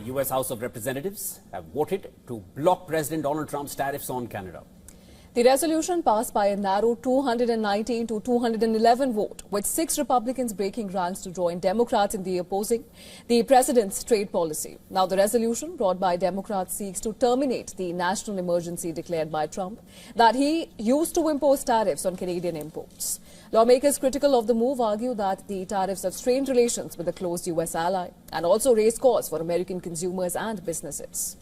The U.S. House of Representatives have voted to block President Donald Trump's tariffs on Canada. The resolution passed by a narrow 219 to 211 vote, with 6 Republicans breaking ranks to join Democrats in the opposing the president's trade policy. Now, the resolution brought by Democrats seeks to terminate the national emergency declared by Trump that he used to impose tariffs on Canadian imports. Lawmakers critical of the move argue that the tariffs have strained relations with a close U.S. ally and also raised costs for American consumers and businesses.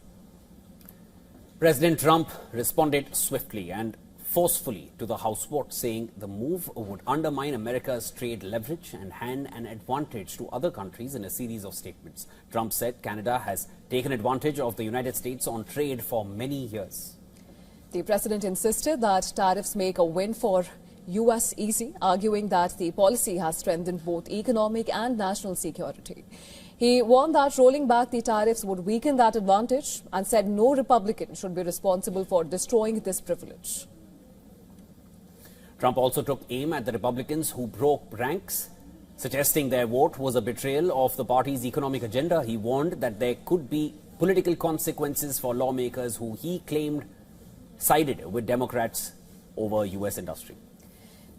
President Trump responded swiftly and forcefully to the House vote, saying the move would undermine America's trade leverage and hand an advantage to other countries in a series of statements. Trump said Canada has taken advantage of the United States on trade for many years. The president insisted that tariffs make a win for U.S. easy, arguing that the policy has strengthened both economic and national security. He warned that rolling back the tariffs would weaken that advantage and said no Republican should be responsible for destroying this privilege. Trump also took aim at the Republicans who broke ranks, suggesting their vote was a betrayal of the party's economic agenda. He warned that there could be political consequences for lawmakers who he claimed sided with Democrats over U.S. industry.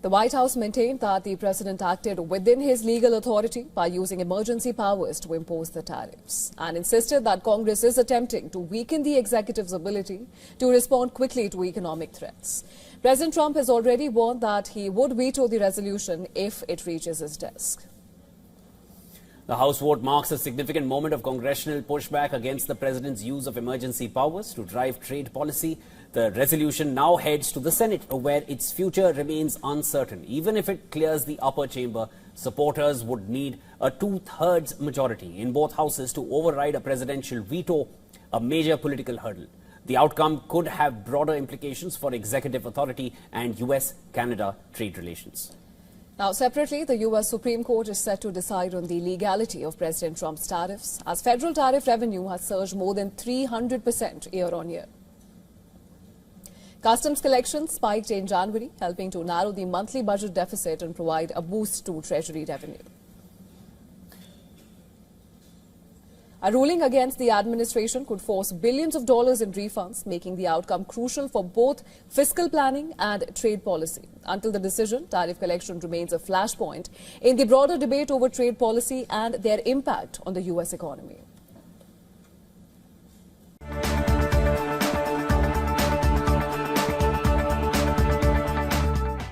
The White House maintained that the president acted within his legal authority by using emergency powers to impose the tariffs and insisted that Congress is attempting to weaken the executive's ability to respond quickly to economic threats. President Trump has already warned that he would veto the resolution if it reaches his desk. The House vote marks a significant moment of congressional pushback against the president's use of emergency powers to drive trade policy. The resolution now heads to the Senate, where its future remains uncertain. Even if it clears the upper chamber, supporters would need a 2/3 majority in both houses to override a presidential veto, a major political hurdle. The outcome could have broader implications for executive authority and U.S.-Canada trade relations. Now, separately, the U.S. Supreme Court is set to decide on the legality of President Trump's tariffs, as federal tariff revenue has surged more than 300% year-on-year. Customs collections spiked in January, helping to narrow the monthly budget deficit and provide a boost to Treasury revenue. A ruling against the administration could force billions of dollars in refunds, making the outcome crucial for both fiscal planning and trade policy. Until the decision, tariff collection remains a flashpoint in the broader debate over trade policy and their impact on the U.S. economy.